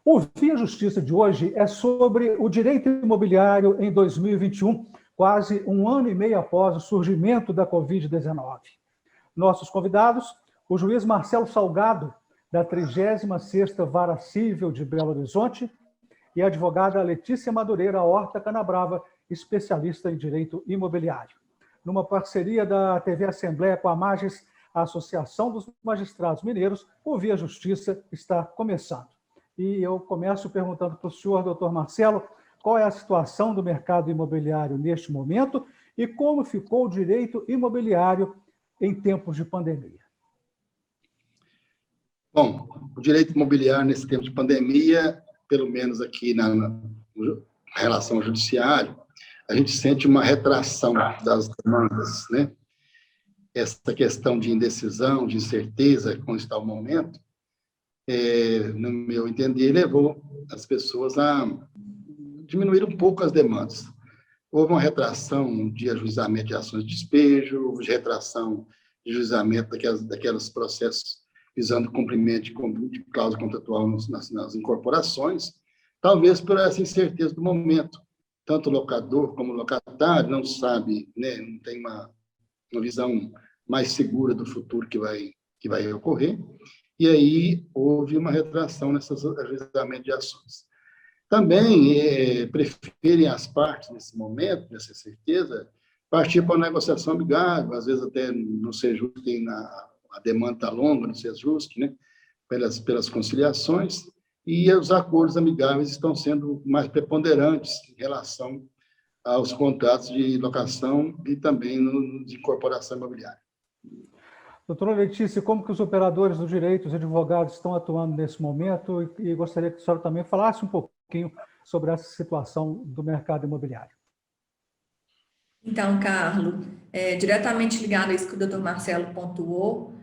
O Via Justiça de hoje é sobre o direito imobiliário em 2021, quase um ano e meio após o surgimento da Covid-19. Nossos convidados, o juiz Marcelo Salgado, da 36ª Vara Cível de Belo Horizonte, e a advogada Letícia Madureira Horta Canabrava, especialista em direito imobiliário. Numa parceria da TV Assembleia com a Magis, a Associação dos Magistrados Mineiros, o Via Justiça está começando. E eu começo perguntando para o senhor, doutor Marcelo, qual é a situação do mercado imobiliário neste momento e como ficou o direito imobiliário em tempos de pandemia. Bom, o direito imobiliário nesse tempo de pandemia, pelo menos aqui na relação ao judiciário, a gente sente uma retração das demandas, né? Essa questão de indecisão, de incerteza, como está o momento, no meu entender, levou as pessoas a diminuir um pouco as demandas. Houve uma retração de ajuizamento de ações de despejo, houve retração de ajuizamento daqueles processos visando cumprimento de cláusula contratual nas incorporações, talvez por essa incerteza do momento. Tanto o locador como o locatário não sabe, né, não tem uma visão mais segura do futuro que vai ocorrer, e aí houve uma retração nesses ajuizamentos de ações. Também preferem as partes, nesse momento, nessa certeza, partir para uma negociação amigável, às vezes até não ser justo, a demanda está longa, não ser justo, né, pelas conciliações, e os acordos amigáveis estão sendo mais preponderantes em relação aos contratos de locação e também de incorporação imobiliária. Doutora Letícia, como que os operadores do direito, os advogados, estão atuando nesse momento? E gostaria que a senhora também falasse um pouquinho sobre essa situação do mercado imobiliário. Então, Carlos, diretamente ligado a isso que o doutor Marcelo pontuou,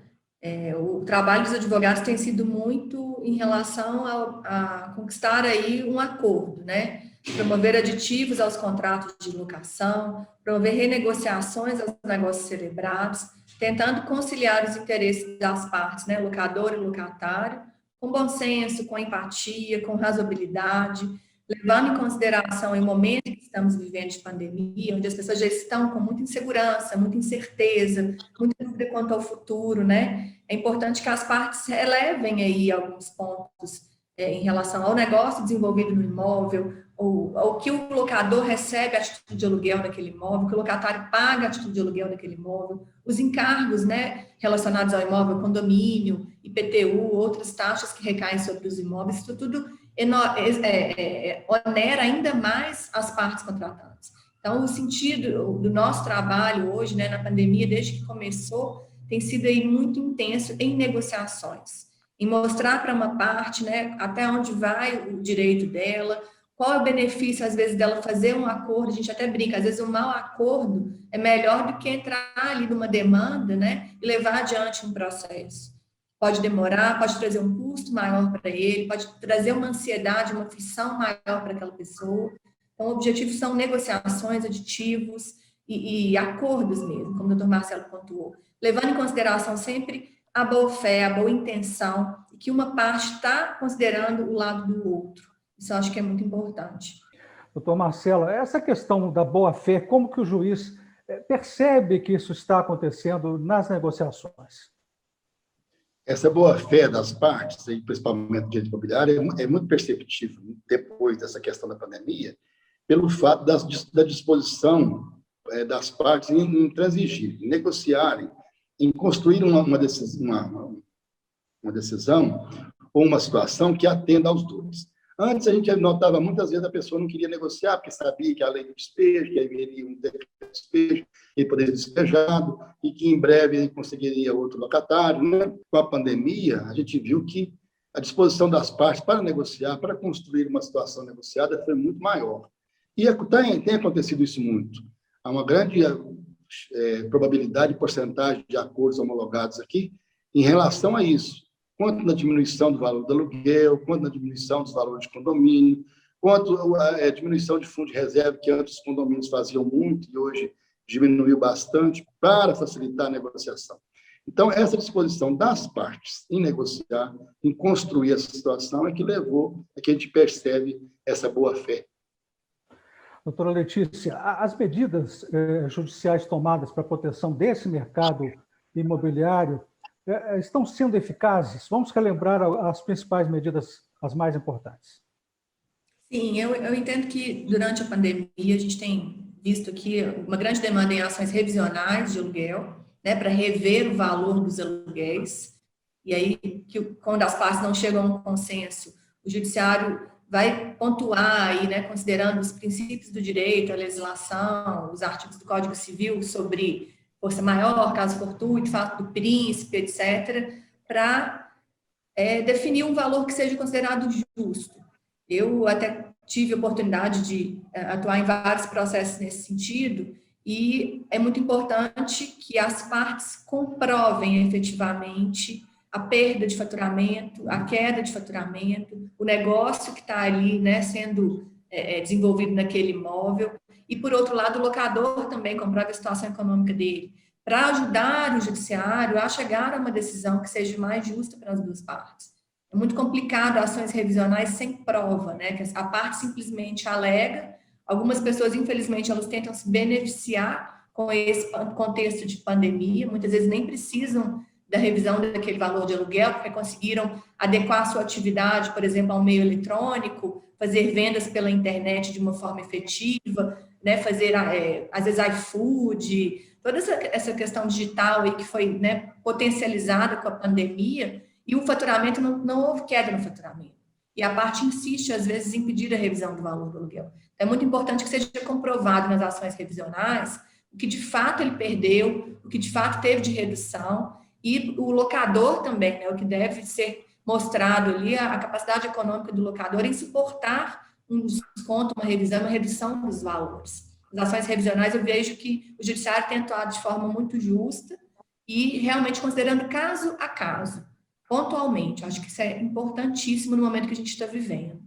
o trabalho dos advogados tem sido muito em relação a conquistar aí um acordo, né? Promover aditivos aos contratos de locação, promover renegociações aos negócios celebrados, tentando conciliar os interesses das partes, né, locador e locatário, com bom senso, com empatia, com razoabilidade, levando em consideração o momento que estamos vivendo de pandemia, onde as pessoas já estão com muita insegurança, muita incerteza, muita dúvida quanto ao futuro, né? É importante que as partes relevem aí alguns pontos em relação ao negócio desenvolvido no imóvel, ou que o locador recebe a título de aluguel naquele imóvel, que o locatário paga a título de aluguel naquele imóvel, os encargos, né, relacionados ao imóvel, condomínio, IPTU, outras taxas que recaem sobre os imóveis, isso tudo onera ainda mais as partes contratantes. Então, o sentido do nosso trabalho hoje, né, na pandemia, desde que começou, tem sido aí muito intenso em negociações, em mostrar para uma parte, né, até onde vai o direito dela, qual é o benefício, às vezes, dela fazer um acordo. A gente até brinca, às vezes um mau acordo é melhor do que entrar ali numa demanda, né, e levar adiante um processo. Pode demorar, pode trazer um custo maior para ele, pode trazer uma ansiedade, uma aflição maior para aquela pessoa. Então, o objetivo são negociações, aditivos e acordos mesmo, como o doutor Marcelo pontuou, levando em consideração sempre a boa-fé, a boa intenção, e que uma parte está considerando o lado do outro. Isso eu acho que é muito importante. Doutor Marcelo, essa questão da boa-fé, como que o juiz percebe que isso está acontecendo nas negociações? Essa boa-fé das partes, principalmente do direito imobiliário, é muito perceptível depois dessa questão da pandemia, pelo fato da disposição das partes em transigir, em negociarem, em construir uma decisão ou uma situação que atenda aos dois. Antes, a gente notava muitas vezes a pessoa não queria negociar, porque sabia que a lei do despejo, que haveria um decreto de despejo, ele poderia ser despejado, e que em breve ele conseguiria outro locatário, né? Com a pandemia, a gente viu que a disposição das partes para negociar, para construir uma situação negociada, foi muito maior. E tem acontecido isso muito. Há uma grande probabilidade, porcentagem de acordos homologados aqui em relação a isso. Quanto na diminuição do valor do aluguel, quanto na diminuição dos valores de condomínio, quanto a diminuição de fundo de reserva, que antes os condomínios faziam muito e hoje diminuiu bastante, para facilitar a negociação. Então, essa disposição das partes em negociar, em construir essa situação, é que levou a que a gente percebe essa boa-fé. Doutora Letícia, as medidas judiciais tomadas para a proteção desse mercado imobiliário estão sendo eficazes? Vamos relembrar as principais medidas, as mais importantes. Sim, eu entendo que durante a pandemia a gente tem visto aqui uma grande demanda em ações revisionais de aluguel, né, para rever o valor dos aluguéis, e aí, quando as partes não chegam a um consenso, o judiciário vai pontuar aí, né, considerando os princípios do direito, a legislação, os artigos do Código Civil sobre força maior, caso fortuito, fato do príncipe, etc., para definir um valor que seja considerado justo. Eu até tive a oportunidade de atuar em vários processos nesse sentido, e é muito importante que as partes comprovem efetivamente a perda de faturamento, a queda de faturamento, o negócio que está ali, né, sendo desenvolvido naquele imóvel, e, por outro lado, o locador também comprova a situação econômica dele, para ajudar o judiciário a chegar a uma decisão que seja mais justa para as duas partes. É muito complicado ações revisionais sem prova, né, que a parte simplesmente alega. Algumas pessoas, infelizmente, elas tentam se beneficiar com esse contexto de pandemia, muitas vezes nem precisam da revisão daquele valor de aluguel, porque conseguiram adequar a sua atividade, por exemplo, ao meio eletrônico, fazer vendas pela internet de uma forma efetiva, né, fazer, às vezes, iFood, toda essa questão digital aí que foi, né, potencializada com a pandemia, e o faturamento, não houve queda no faturamento. E a parte insiste, às vezes, em pedir a revisão do valor do aluguel. É muito importante que seja comprovado nas ações revisionais o que de fato ele perdeu, o que de fato teve de redução, e o locador também, né, o que deve ser mostrado ali, a capacidade econômica do locador em suportar um desconto, uma revisão, uma redução dos valores. As ações revisionais, eu vejo que o judiciário tem atuado de forma muito justa e realmente considerando caso a caso, pontualmente. Acho que isso é importantíssimo no momento que a gente está vivendo.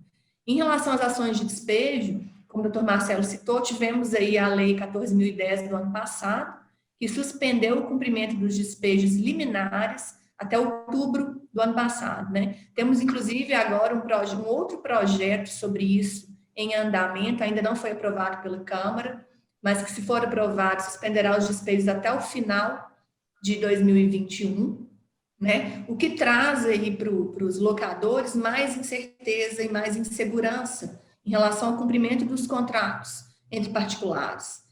Em relação às ações de despejo, como o doutor Marcelo citou, tivemos aí a Lei 14.010 do ano passado, que suspendeu o cumprimento dos despejos liminares até outubro do ano passado, né? Temos, inclusive, agora um outro projeto sobre isso em andamento, ainda não foi aprovado pela Câmara, mas que, se for aprovado, suspenderá os despejos até o final de 2021, né? O que traz aí para os locadores mais incerteza e mais insegurança em relação ao cumprimento dos contratos entre particulares.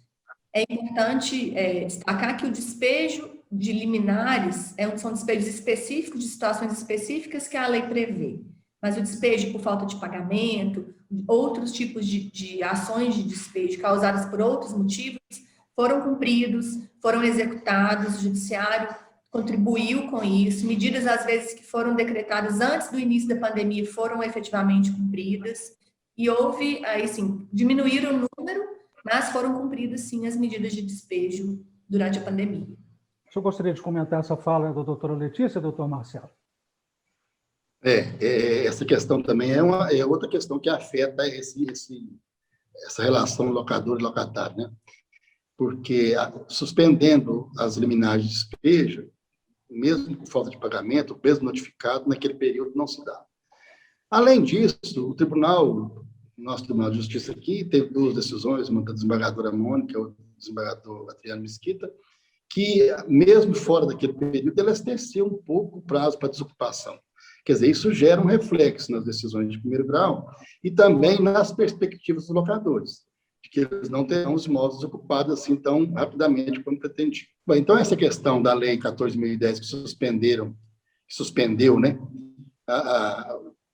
É importante destacar que o despejo de liminares são despejos específicos, de situações específicas que a lei prevê, mas o despejo por falta de pagamento, outros tipos de ações de despejo causadas por outros motivos, foram cumpridos, foram executados, o judiciário contribuiu com isso, medidas às vezes que foram decretadas antes do início da pandemia foram efetivamente cumpridas, e houve, aí sim, diminuíram o número, mas foram cumpridas, sim, as medidas de despejo durante a pandemia. O senhor gostaria de comentar essa fala da doutora Letícia, doutor Marcelo? Essa questão também é outra questão que afeta essa relação locador e locatário, né? Porque, suspendendo as liminares de despejo, mesmo com falta de pagamento, o peso notificado naquele período não se dá. Além disso, nosso Tribunal de Justiça aqui teve duas decisões, uma da desembargadora Mônica e outra do desembargador Adriano Mesquita, que, mesmo fora daquele período, elas extendiam um pouco o prazo para desocupação. Quer dizer, isso gera um reflexo nas decisões de primeiro grau e também nas perspectivas dos locadores, de que eles não terão os imóveis ocupados assim tão rapidamente como pretendiam. Bom, então, essa questão da Lei 14.010, que suspendeu, né,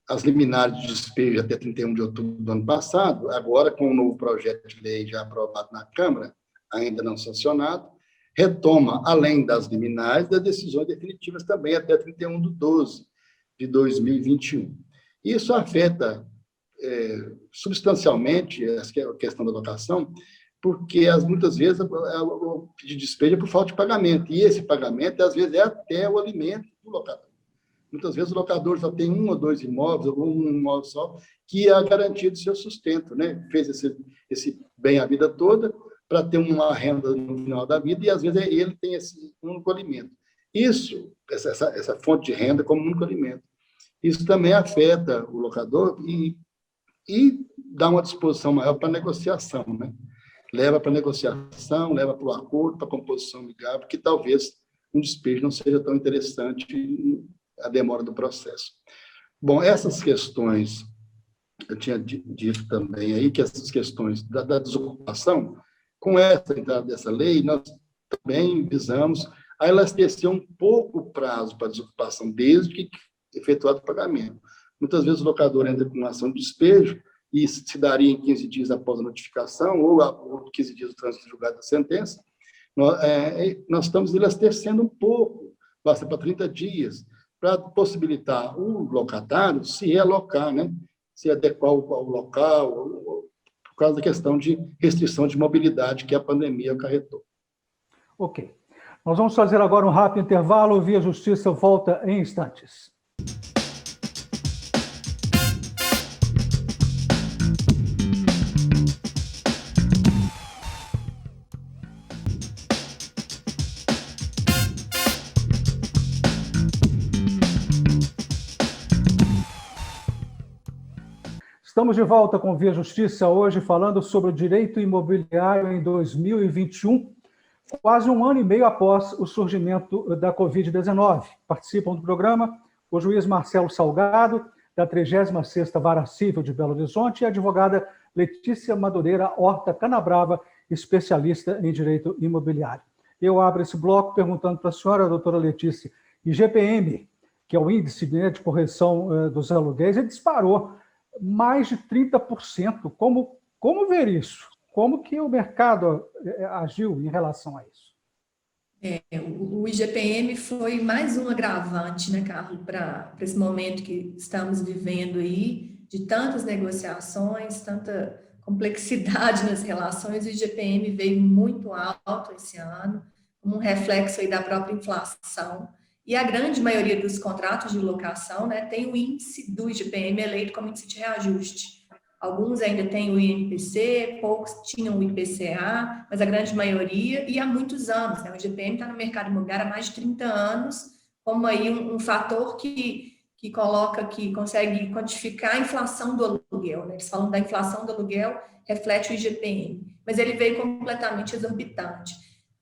as liminares de despejo até 31 de outubro do ano passado, agora, com o novo projeto de lei já aprovado na Câmara, ainda não sancionado, retoma, além das liminares, das decisões definitivas também até 31 de 12 de 2021. Isso afeta substancialmente a questão da locação, porque muitas vezes o pedido de despejo é por falta de pagamento, e esse pagamento, às vezes, é até o alimento do locador. Muitas vezes o locador só tem um ou dois imóveis, ou um imóvel só, que é a garantia do seu sustento, né? Fez esse bem a vida toda para ter uma renda no final da vida, e às vezes ele tem esse único alimento. Isso, essa fonte de renda como único alimento. Isso também afeta o locador e dá uma disposição maior para negociação, né? Leva para negociação, leva para o acordo, para a composição amigável, que talvez um despejo não seja tão interessante a demora do processo. Bom, essas questões, eu tinha dito também aí que essas questões da desocupação, com essa entrada dessa lei, nós também visamos a elastecer um pouco o prazo para a desocupação, desde que efetuado o pagamento. Muitas vezes o locador entra com uma ação de despejo e se daria em 15 dias após a notificação ou 15 dias do trânsito julgado da sentença. Nós estamos elastecendo um pouco, basta para 30 dias, para possibilitar o locatário se realocar, né? Se adequar ao local, por causa da questão de restrição de mobilidade que a pandemia acarretou. Ok. Nós vamos fazer agora um rápido intervalo. O Via Justiça volta em instantes. Estamos de volta com Via Justiça, hoje falando sobre o direito imobiliário em 2021, quase um ano e meio após o surgimento da Covid-19. Participam do programa o juiz Marcelo Salgado, da 36ª Vara Civil de Belo Horizonte, e a advogada Letícia Madureira Horta Canabrava, especialista em direito imobiliário. Eu abro esse bloco perguntando para a senhora, doutora Letícia, IGPM, que é o índice de correção dos aluguéis, ele disparou mais de 30%. Como ver isso? Como que o mercado agiu em relação a isso? O IGPM foi mais um agravante, né, Carlos, para esse momento que estamos vivendo aí, de tantas negociações, tanta complexidade nas relações. O IGPM veio muito alto esse ano, como um reflexo aí da própria inflação. E a grande maioria dos contratos de locação, né, tem o índice do IGPM eleito como índice de reajuste. Alguns ainda têm o INPC, poucos tinham o IPCA, mas a grande maioria, e há muitos anos, né? O IGPM está no mercado imobiliário há mais de 30 anos, como aí um fator que consegue quantificar a inflação do aluguel, né? Eles falam da inflação do aluguel, reflete o IGPM, mas ele veio completamente exorbitante.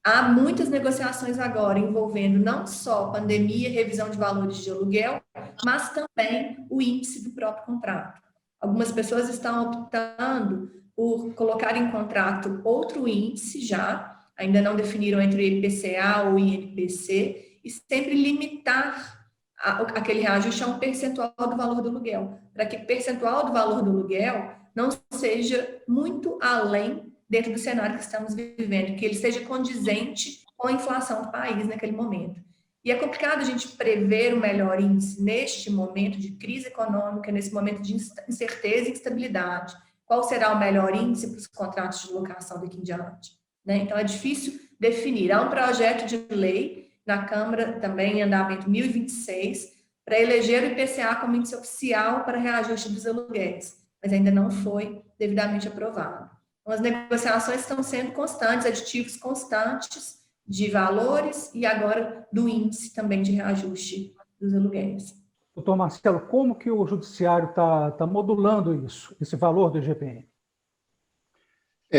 Há muitas negociações agora envolvendo não só pandemia e revisão de valores de aluguel, mas também o índice do próprio contrato. Algumas pessoas estão optando por colocar em contrato outro índice já, ainda não definiram entre o IPCA ou o INPC, e sempre limitar aquele reajuste a um percentual do valor do aluguel, para que o percentual do valor do aluguel não seja muito além dentro do cenário que estamos vivendo, que ele seja condizente com a inflação do país naquele momento. E é complicado a gente prever o melhor índice neste momento de crise econômica, nesse momento de incerteza e instabilidade. Qual será o melhor índice para os contratos de locação daqui em diante? Né? Então, é difícil definir. Há um projeto de lei na Câmara, também em andamento 1026, para eleger o IPCA como índice oficial para reajuste dos aluguéis, mas ainda não foi devidamente aprovado. Então, as negociações estão sendo constantes, aditivos constantes, de valores e agora do índice também de reajuste dos aluguéis. Doutor Marcelo, como que o judiciário está modulando isso, esse valor do IGPM?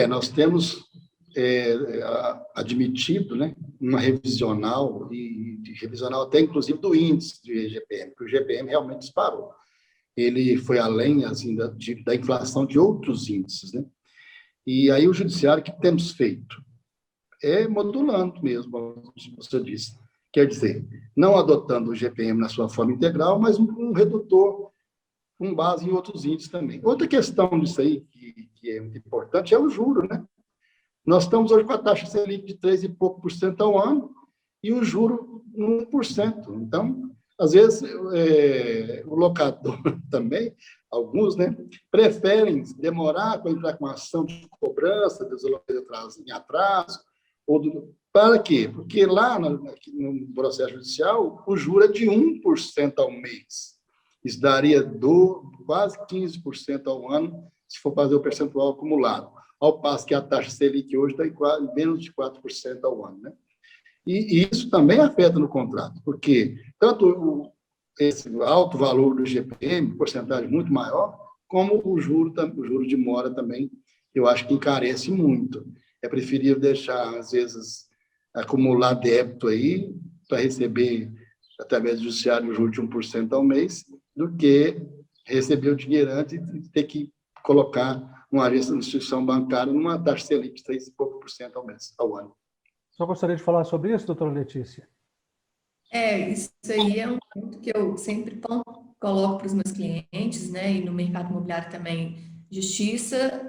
Nós temos admitido, né, uma revisional, e revisional até inclusive do índice do IGPM, porque o IGPM realmente disparou. Ele foi além assim, da inflação de outros índices, né? E aí o judiciário, o que temos feito? Modulando mesmo, como você disse. Quer dizer, não adotando o IGPM na sua forma integral, mas um redutor com base em outros índices também. Outra questão disso aí, que é muito importante, é o juro, né? Nós estamos hoje com a taxa Selic de 3 e pouco por cento ao ano e o juro 1%. Então, às vezes, o locador também, alguns, né, preferem demorar para entrar com uma ação de cobrança dos aluguéis em atraso. Para quê? Porque lá no processo judicial, o juro é de 1% ao mês. Isso daria quase 15% ao ano, se for fazer o percentual acumulado. Ao passo que a taxa Selic hoje está em quase menos de 4% ao ano, né? E isso também afeta no contrato, porque tanto esse alto valor do IGPM, porcentagem muito maior, como o juro de mora também, eu acho que encarece muito. É preferível deixar, às vezes, acumular débito aí, para receber, através do judiciário, o juro de 1% ao mês, do que receber o dinheiro antes e ter que colocar uma agência de instituição bancária numa taxa Selic de 3 e pouco por cento ao mês, ao ano. Só gostaria de falar sobre isso, doutora Letícia? Isso aí é um ponto que eu sempre coloco para os meus clientes, né? E no mercado imobiliário também, justiça,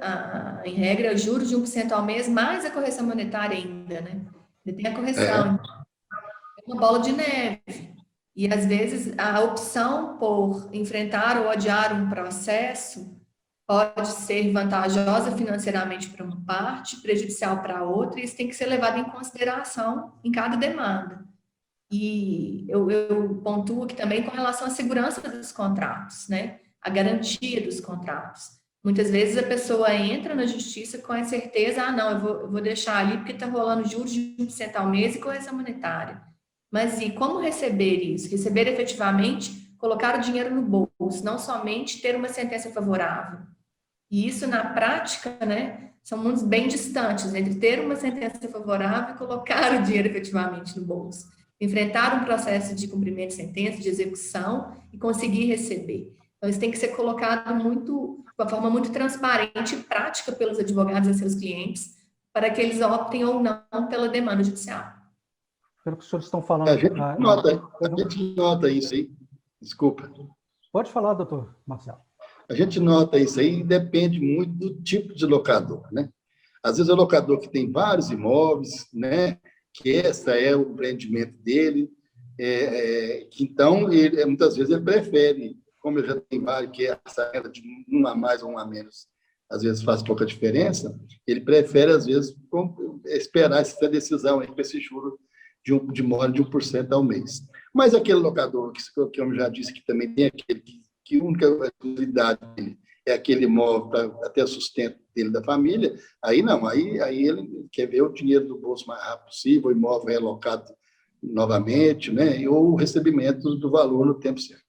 em regra, juros de 1% ao mês, mais a correção monetária ainda, né? Ainda tem a correção. É uma bola de neve. E, às vezes, a opção por enfrentar ou adiar um processo pode ser vantajosa financeiramente para uma parte, prejudicial para a outra, e isso tem que ser levado em consideração em cada demanda. E eu pontuo aqui também com relação à segurança dos contratos, né? A garantia dos contratos. Muitas vezes a pessoa entra na justiça com a certeza, não, eu vou deixar ali porque está rolando juros de 1% ao mês e correção monetária. Mas e como receber isso? Receber efetivamente, colocar o dinheiro no bolso, não somente ter uma sentença favorável. E isso, na prática, né, são mundos bem distantes, entre ter uma sentença favorável e colocar o dinheiro efetivamente no bolso. Enfrentar um processo de cumprimento de sentença, de execução e conseguir receber. Então, isso tem que ser colocado de uma forma muito transparente e prática pelos advogados a seus clientes, para que eles optem ou não pela demanda judicial. Pelo que os senhores estão falando... A gente nota isso aí. Desculpa. Pode falar, doutor Marcelo. A gente nota isso aí e depende muito do tipo de locador, né? Às vezes é o locador que tem vários imóveis, né? Que esse é o empreendimento dele, então, muitas vezes ele prefere, como eu já tenho vários, que essa renda de um a mais ou um a menos, às vezes faz pouca diferença, ele prefere, às vezes, esperar essa decisão aí com esse juro de mora de 1% ao mês. Mas aquele locador, que eu já disse, que também tem aquele que a única utilidade dele é aquele imóvel para até o sustento dele, da família, aí não, aí ele quer ver o dinheiro do bolso mais rápido possível, o imóvel relocado novamente, né, ou o recebimento do valor no tempo certo.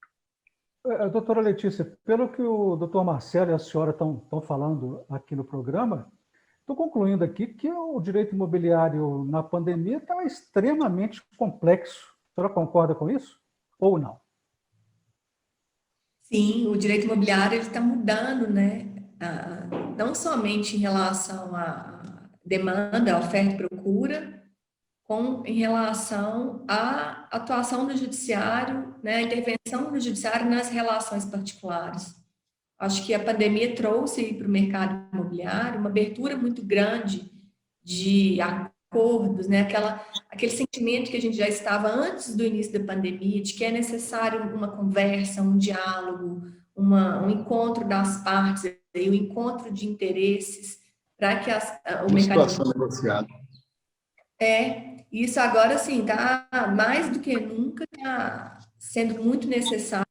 Doutora Letícia, pelo que o doutor Marcelo e a senhora estão falando aqui no programa, estou concluindo aqui que o direito imobiliário na pandemia está extremamente complexo. A senhora concorda com isso ou não? Sim, o direito imobiliário está mudando, né? Não somente em relação à demanda, à oferta e procura, em relação à atuação do judiciário, né? A intervenção do judiciário nas relações particulares. Acho que a pandemia trouxe para o mercado imobiliário uma abertura muito grande de acordos, né? Aquele sentimento que a gente já estava antes do início da pandemia, de que é necessário uma conversa, um diálogo, um encontro das partes, o encontro de interesses, para que o mercado... Situação negociada. Isso agora, sim, está mais do que nunca, está sendo muito necessário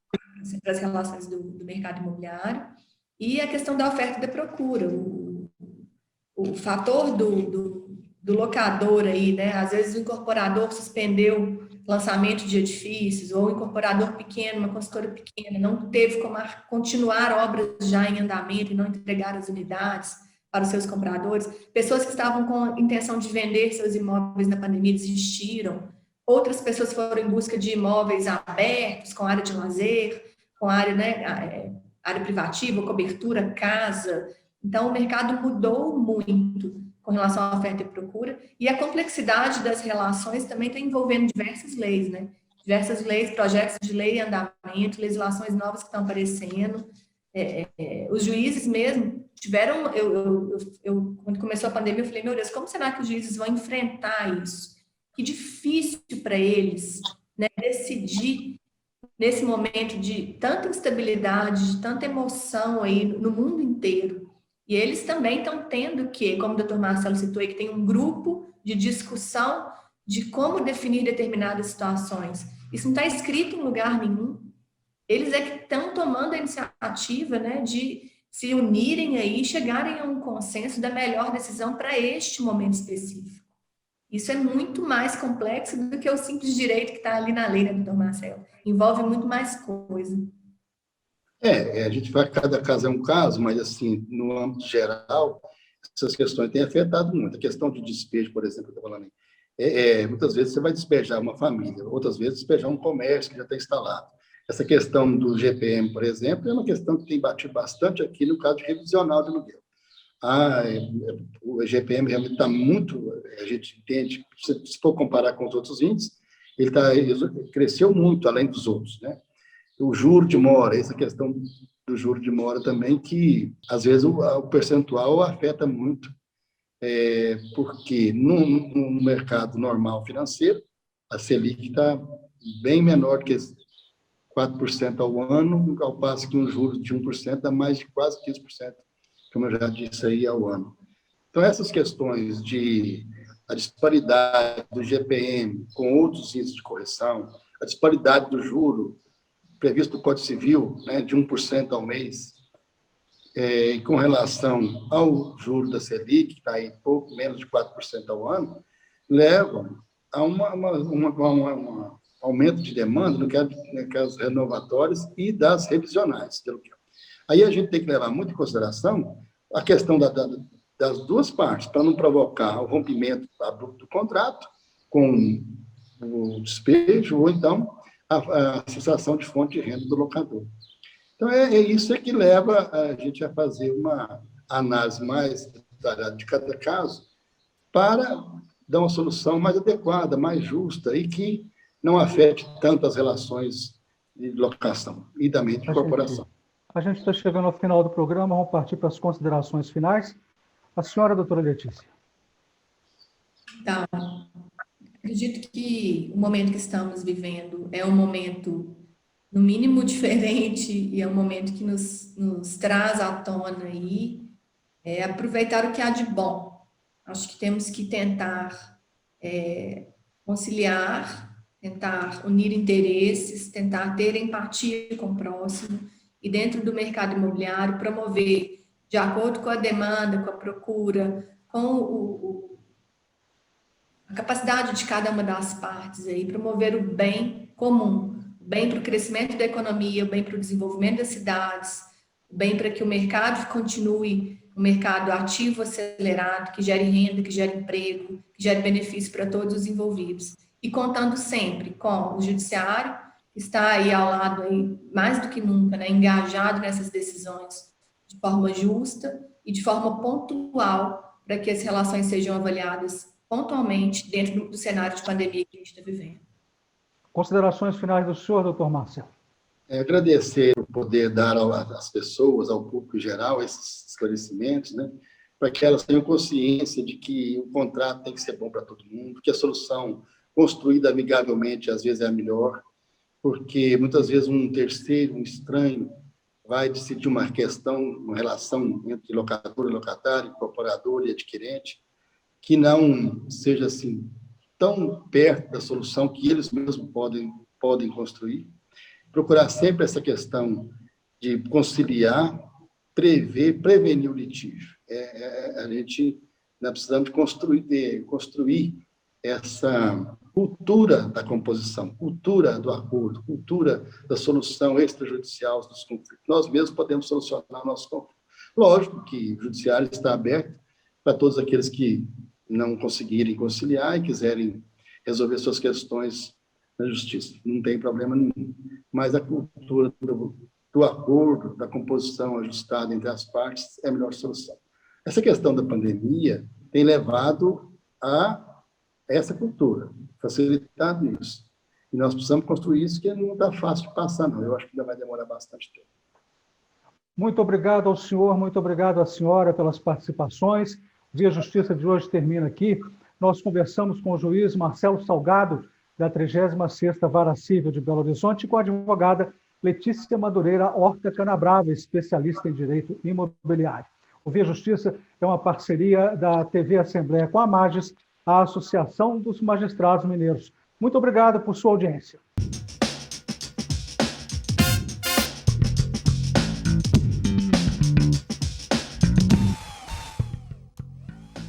para as relações do mercado imobiliário, e a questão da oferta e da procura, o fator do locador aí, né? Às vezes o incorporador suspendeu lançamento de edifícios, ou o incorporador pequeno, uma consultora pequena, não teve como continuar obras já em andamento e não entregar as unidades para os seus compradores. Pessoas que estavam com a intenção de vender seus imóveis na pandemia desistiram. Outras pessoas foram em busca de imóveis abertos, com área de lazer, com área, né, área privativa, cobertura, casa. Então, o mercado mudou muito com relação à oferta e procura, e a complexidade das relações também está envolvendo diversas leis, né? Diversas leis, projetos de lei em andamento, legislações novas que estão aparecendo. Os juízes mesmo tiveram... Quando começou a pandemia, eu falei, meu Deus, como será que os juízes vão enfrentar isso? Que difícil para eles, né, decidir nesse momento de tanta instabilidade, de tanta emoção aí no mundo inteiro. E eles também estão tendo que, como o doutor Marcelo citou aí, que tem um grupo de discussão de como definir determinadas situações. Isso não está escrito em lugar nenhum. Eles é que estão tomando a iniciativa, né, de se unirem aí e chegarem a um consenso da melhor decisão para este momento específico. Isso é muito mais complexo do que o simples direito que está ali na lei, né, doutor Marcelo? Envolve muito mais coisa. A gente vai, cada caso é um caso, mas, assim, no âmbito geral, essas questões têm afetado muito. A questão de despejo, por exemplo, que eu estou falando aí, muitas vezes você vai despejar uma família, outras vezes despejar um comércio que já está instalado. Essa questão do GPM, por exemplo, é uma questão que tem batido bastante aqui no caso de revisional de aluguel. O GPM realmente está muito, a gente entende, se for comparar com os outros índices, ele cresceu muito além dos outros, né? O juro de mora, essa questão do juro de mora também, que às vezes o percentual afeta muito, porque no mercado normal financeiro, a Selic está bem menor que 4% ao ano, ao passo que um juros de 1% dá mais de quase 15%, como eu já disse aí, ao ano. Então, essas questões a disparidade do GPM com outros índices de correção, a disparidade do juro previsto no Código Civil, né, de 1% ao mês, com relação ao juro da Selic, que está aí pouco menos de 4% ao ano, levam a um aumento de demanda no caso renovatórios e das revisionais de aluguel. Aí a gente tem que levar muito em consideração a questão das duas partes, para não provocar o rompimento abrupto do contrato com o despejo, ou então a cessação de fonte de renda do locador. Então, isso que leva a gente a fazer uma análise mais detalhada de cada caso para dar uma solução mais adequada, mais justa e que não afete tanto as relações de locação e também de incorporação. A gente está chegando ao final do programa, vamos partir para as considerações finais. A senhora, doutora Letícia. Então, acredito que o momento que estamos vivendo é um momento, no mínimo, diferente e é um momento que nos traz à tona aí, aproveitar o que há de bom. Acho que temos que tentar conciliar, tentar unir interesses, tentar ter empatia com o próximo e, dentro do mercado imobiliário, promover, de acordo com a demanda, com a procura, com a capacidade de cada uma das partes, aí, promover o bem comum, o bem para o crescimento da economia, o bem para o desenvolvimento das cidades, o bem para que o mercado continue um mercado ativo, acelerado, que gere renda, que gere emprego, que gere benefício para todos os envolvidos. E contando sempre com o judiciário, que está aí ao lado, aí, mais do que nunca, né, engajado nessas decisões de forma justa e de forma pontual, para que as relações sejam avaliadas pontualmente dentro do cenário de pandemia que a gente está vivendo. Considerações finais do senhor, doutor Marcelo. Agradecer o poder dar às pessoas, ao público em geral, esses esclarecimentos, né, para que elas tenham consciência de que o contrato tem que ser bom para todo mundo, que a solução construída amigavelmente às vezes é a melhor, porque muitas vezes um terceiro, um estranho, vai decidir uma questão, uma relação entre locador e locatário, incorporador e adquirente, que não seja assim tão perto da solução que eles mesmos podem construir. Procurar sempre essa questão de conciliar, prevenir o litígio. Nós precisamos construir essa cultura da composição, cultura do acordo, cultura da solução extrajudicial dos conflitos. Nós mesmos podemos solucionar nossos conflitos. Lógico que o judiciário está aberto para todos aqueles que não conseguirem conciliar e quiserem resolver suas questões na justiça. Não tem problema nenhum. Mas a cultura do acordo, da composição ajustada entre as partes é a melhor solução. Essa questão da pandemia tem levado a essa cultura, facilitado isso. E nós precisamos construir isso, que não está fácil de passar, não. Eu acho que ainda vai demorar bastante tempo. Muito obrigado ao senhor, muito obrigado à senhora pelas participações. O Dia Justiça de hoje termina aqui. Nós conversamos com o juiz Marcelo Salgado, da 36ª Vara Civil de Belo Horizonte, e com a advogada Letícia Madureira Horta Canabrava, especialista em direito imobiliário. O Via Justiça é uma parceria da TV Assembleia com a Magis, a Associação dos Magistrados Mineiros. Muito obrigado por sua audiência.